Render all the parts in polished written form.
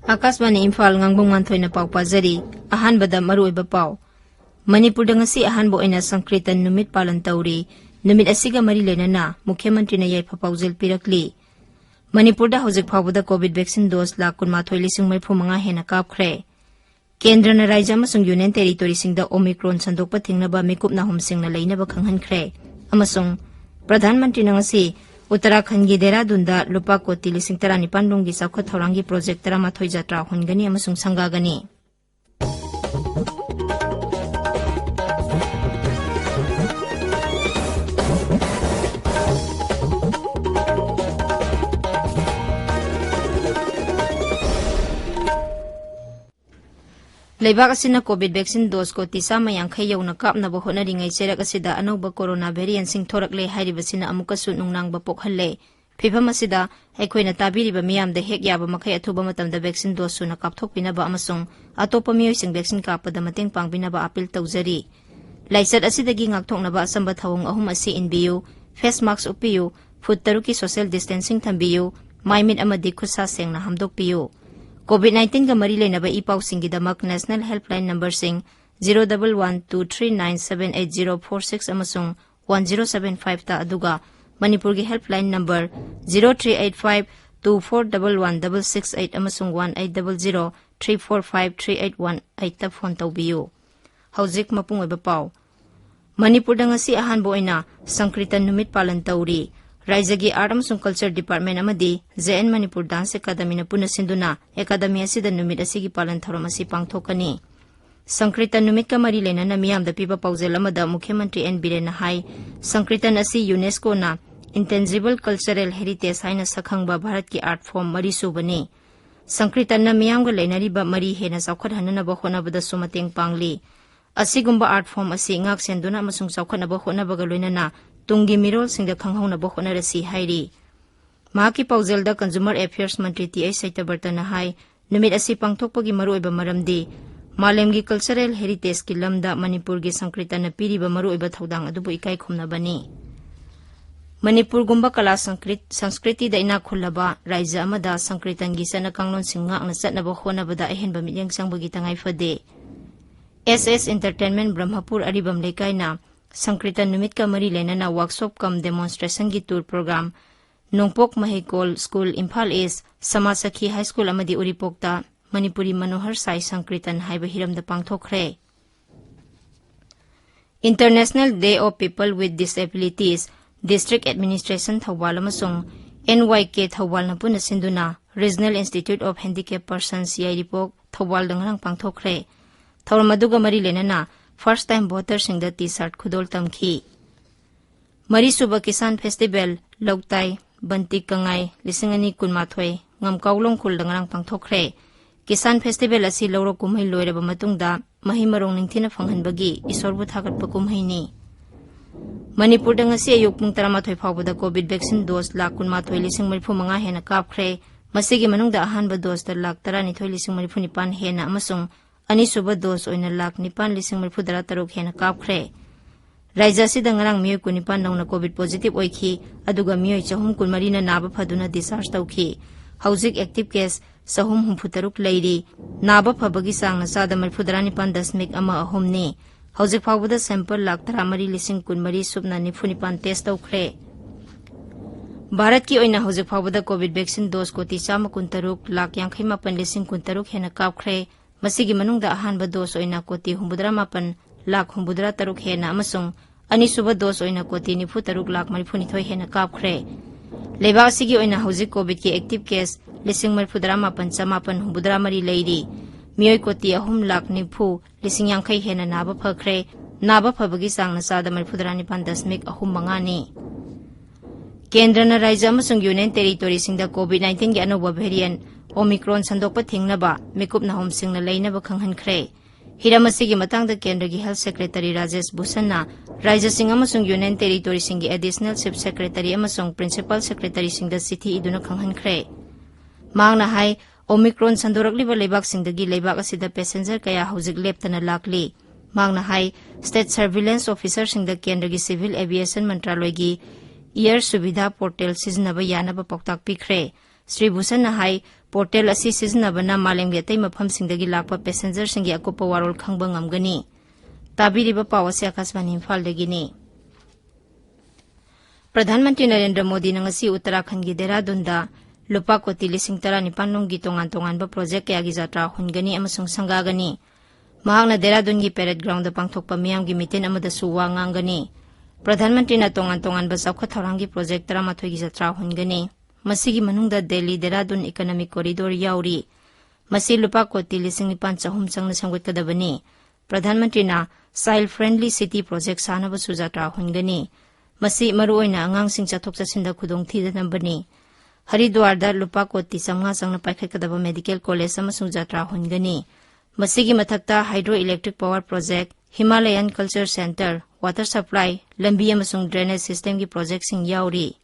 Akaswani Imphal Ngangbam Nganthoi na pau pazari ahanbada maruoiba pau Manipur ngasi ahanbo ina Sankritan numit palan tauri numit asiga mari lenana Mukhyamantri na yaifa paujel pirakli Manipur da hojik phawbada COVID vaccine dose lakh 13,000 hena kapkhre Kendra na Rajya amasung Union Territory singda Omicron sandokpa thingnaba mikupna humsingna leinaba khanghankhre amasung Pradhan Mantri na ngasi Uttarakhand gi Dehradunda lupa koti 19 lunggi saukhat thaurangi project 13 jatra hungani amasung sangagani Leibak asina COVID vaccine dose ko tisama yangkhai yauna kapnaba honaringai cherak asida anauba corona variant sing thorakle hairibasina amukasu nungnangba pokhalle phibam asida aikhoina tabiriba miyamda hek yaba makhai athuba matamda vaccine dose suna kapthokpinaba amasung atopa miyoising vaccine kapada mateng pangbinaba appeal tawjari laisat asidagi ngakthoknaba asamba thawung ahum asi inbiyu face mask upiyu foot taruki social distancing thambiyu maimit amadi khusa sengna hamdokpiyu COVID-19 ga mari leinaba ipau singgidamak National Helpline number sing 01123978046 amasung 1075 ta aduga Manipur gi helpline number 0385241168 amasung 1800345381 ta phone tawbiyu hojik mapung oiba pau Manipur da ngasi ahanbo ina Sankritan numit palan tauri Raijagi Art amasung Culture Department amadi JN Manipur Dance Academy na puna sinduna Academy asida numit asigi palan tharom asi pangthokani Sankritan numit ka mari lena na miyamda piba paujel amada Mukhyamantri N Biren hai Sankritan asi UNESCO na Intangible Cultural Heritage haina sakhangba Bharat ki art form mari subani Sankritan na miyamga leinariba mari hena saukhat hanana ba honabada sumateng pangli asigumba art form asi ngak senduna amasung saukhat na ba honaba ga loinana Tungi mirol singda khanghauna ba khonarasi hairi Mahaki paujelda Consumer Affairs Mantri TI Saitabartana hai numit asi pangthokpagi maruoiba maramdi malemgi cultural heritage ki lamda Manipur gi Sankritan na piriba maruoiba thodang adubu ikai khumnabani Manipur gumba kala Sanskriti da ina khullaba Rajya amada Sankritan gi sana kanglon singak na chatnaba khonabada ahenba milyang sangbagi tangai fade SS Entertainment Brahmapur aribam lekaina Sankritan numit ka mari lenana workshop kam demonstration gi tour program Nongpok Mahikol School Imphal East Samasakhi High School amadi Uripokta Manipuri Manohar Sai Sankritan haiba hiramda pangthokre International Day of People with Disabilities District Administration Thawal amasung NYK Thawal na puna sinduna Regional Institute of Handicapped Persons Yairipok Thawal dangrang pangthokre Thawramaduga mari lenana First time voter singda t-shirt khudol tamki Mari suba Kisan Festival Logtai Bantik Kangai 2018 ngamkaulong khul dangrang pangthokre Kisan Festival asi lawro kumhai loiraba matungda mahimarong ningthina phanghanbagi isorbu thagatpa kumhai ni Manipur dang asi ayuk pung 13 phawbada COVID vaccine dose lakh 13,035 hena kapkhre masigi manungda ahanba dose da lakh 12,039 hena amasung Ani suba dos oina lakh 9,033 hena kapkhre Rajya sida ngarang miyoi 19 nauna COVID positive oikhi aduga miyoi 313 na naba phaduna discharge tawkhi hojik active case 363 leiri naba phabagi sang na sada 19.1 ahomni hojik phawbada sample lakh 13,013 subna 95 test tawkhre Bharat ki oina hojik phawbada COVID vaccine dose ko 363 lakh 58,013 hena kapkhre Masigi manungda ahanba dose oina koti 78 lakh 83 hena amasung ani suba dose oina koti 93 lakh 92 hena kapkhre Leibak sigi oina hojik COVID ki active case 19,883 leiri miyoi koti 3 lakh 90,050 hena naba phakhre naba phabagi sangna sada 19.3 ni Kendra na Rajya amasung Union Territory singda COVID-19 gi anoba variant Omicron sandokpa thingnaba mikup na homsing na leinaba khanghankhre Hiramasigi matangda Kendra gi Health Secretary Rajesh Bhushan na Rajya sing amasung Union Territory singi Additional Chief Secretary amasung Principal Secretary singda City iduna khanghankhre Mangna hai Omicron sandorokliba leibak-singdagi leibak asida passenger kaya hojik leptana lakli. Mangna hai State Surveillance Officer singda Kendragi Civil Aviation Mantraloygi Air Subidha Portal siznaba yanaba paktak pikre. Sri Bhusan na hai portal asi siznaba na malemgi atai mafam singdagi lakpa passenger singi akopa warol khangba ngamgani. Tabiriba pawasi Akashvani Imphal dagini. Pradhanmantri Narendra Modi na ngasi Uttarakhand gi Dehradun da lupa koti 19 gi tongan-tongan ba project kaya gi jatra hungani amasung sanggagani. Mahakna Dehradun gi parade ground da pangthokpa miyam gi mitin amada suwa ngangani. Pradhanmantri na tongan-tongan ba saukha tharangi project 13 gi jatra hungani. Masigi manungda Delhi Dehradun Economic Corridor yauri. Masi lupa koti 5,900 changna samgutkadabani. Pradhanmantri na Child Friendly City Project sanaba su jatra hungani. Masi maruoina angangsing chathok chasinda khudong thidanambani. Haridwarda lupa koti 500 changna paikhatkadaba medical college amasung jatra hungani. Masigi mathakta hydroelectric power project, Himalayan Culture Center, water supply, lambi amasung drainage system gi project sing yauri.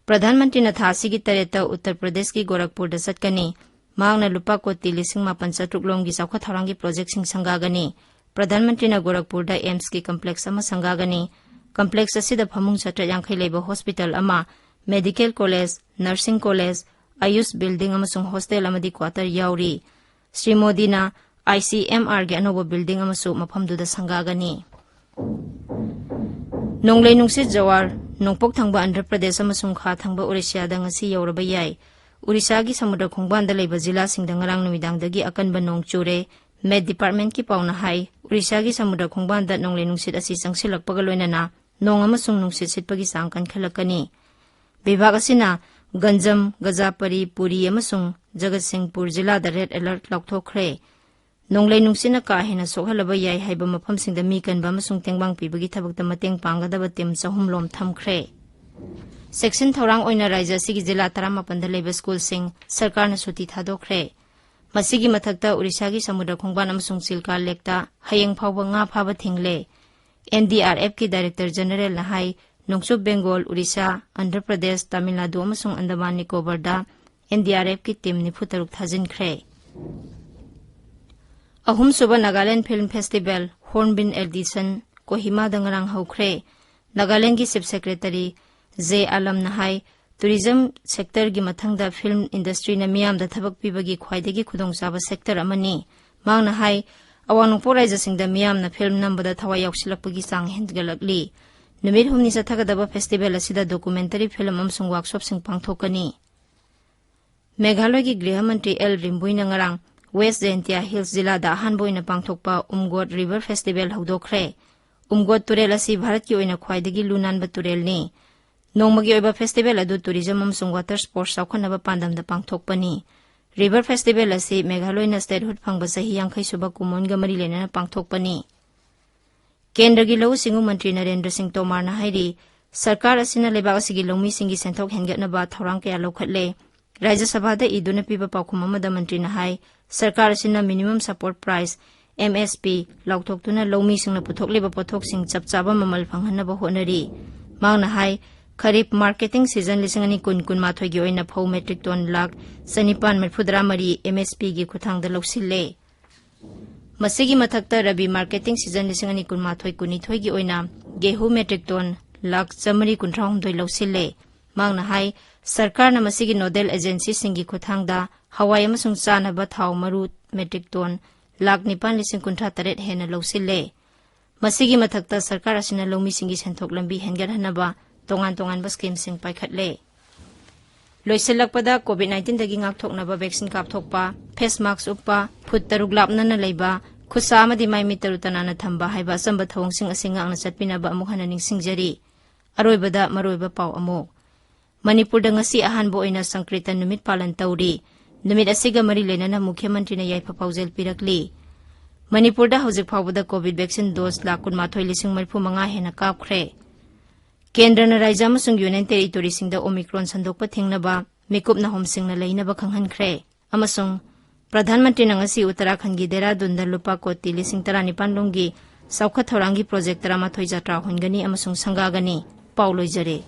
Pradhanmantri na thasi gi tareta Uttar Pradesh ki Gorakhpur da satkani. Mahakna lupa koti 5,700 gi saukha tharangi project sing sanggagani. Pradhanmantri na Gorakhpur da AIMS ki complex ama sanggagani. Complex asida phamung chatra yangkhai leiba hospital ama, medical college, nursing college, Ayush building amasung hostel amadi quarter yauri. Sri Modi na ICMR ge anoba building amasu maphamduda sanggagani. Nonglei nungsit jawar nongpok thangba Andhra Pradesh amasung kha thangba Orissa da ngasi yauraba yai. Orissa gi samudra khongban da leiba jila singda ngarang numidang dagi akanba nong chure. Med Department ki pauna hai Orissa gi samudra khongban da nonglei nungsit asi sangsilakpaga loinana nong amasung nungsit sitpagi sangkan khalakani. Bibhag asina Ganjam, Gajapari, Puri amasung Jagatsinghpur jila da red alert laukthokre. Nonglei nungsina ka hena sokhalaba yai haiba mafamsingda mi kanba amasung tengbang pibagi thabakta mateng panggadaba tim 3 lom thamkhre. Section thorang oina raija sigi jila 18 da leiba school sing sarkarna suti thadokre. Masigi mathakta Orissa gi samudra khongban amasung Silka lekta hayeng phawba nga phaba thingle. NDRF ki Director General na hai Nongsub Bengal, Orissa, Andhra Pradesh, Tamil Nadu amasung Andaman Nicobar da NDRF ki team ni phutaruk thajinkre. Ahum suba Nagaland Film Festival Hornbill Edition Kohima da ngarang haukre. Nagaland ki Chief Secretary J. Alam na hai tourism sector gi mathangda film industry na miyam da thabak pibagi khwaidagi khudongchaba sector amani. Mangna hai awangpor raija singda miyam na film nambada thawai yaksilakpagi sang hendgalakli. Numit humni sathagadaba festival asida documentary film amsung workshop sing pangthokani. Meghalaya ki Griha Mantri L. Rimbui na ngarang West Jaintia Hills jila da ahanboina pangthokpa Umgot River Festival hawdokre. Umgot turel asi Bharat ki oina khwaidagi lunanba turel ni. Nongmagi oiba festival adu tourism amsung water sports saukhanaba pandamda pangthokpani. River Festival asi Meghalaya statehood phangba sahi 50 suba kumonga mari lenana pangthokpani. Kendra gi Lau Singu Mantri Narendra Singh Tomar na hairi sarkar asina lebak asigi longmi singi senthok hengatnaba thorang kaya lokhatle. Rajya Sabha da iduna piba paukhum amada mantri na hai sarkar asina minimum support price MSP lauktoktuna longmi singna puthokleba pothok sing chapchaba mamal phanghanaba honari. Mangna hai Kharif marketing season 2019 gi oina phau metric ton lakh 9,740 MSP gi khuthang da loksille. Masigi mathakta Rabi marketing season 2019 gi oina gehu metric ton lakh 1,300 loksille. Mangna hai sarkar na masigi nodal agency singi khuthang da hawai amasung chanaba thau maru metric ton lakh 9,938 hena loksille. Masigi mathakta sarkar asina longmi singi senthok lambi hengarhanaba tongan-tongan ba scheme sing paikhatle. Loisilakpada COVID-19 dagi ngakthoknaba vaccine kapthokpa, face mask uppa, phut taruk lapna na leiba, khusa amadi mai mitarutana na thamba haiba samba thawong sing asinga ang nasatpinaba amuk hananing singjari. Aroibada maroiba pau amuk. Manipur da ngasi ahanbo oina Sankritan numit palan tawri. Numit asiga mari lenana Mukhya Mantri na yaipa paujel pirakli. Manipur da hojik phawbada COVID vaccine dose lakh 12,035 hena kapkhre. Kendra na raija amasung Union Territory singda Omicron sandokpa thingnaba mikup na homsing na lainaba khanghankre. Amasung Pradhanmantri na ngasi Uttarakhand gi Dehradun da lupa koti 19 gi saukha thorangi project 13 jatra hongani amasung sanggagani. Paulo Jare.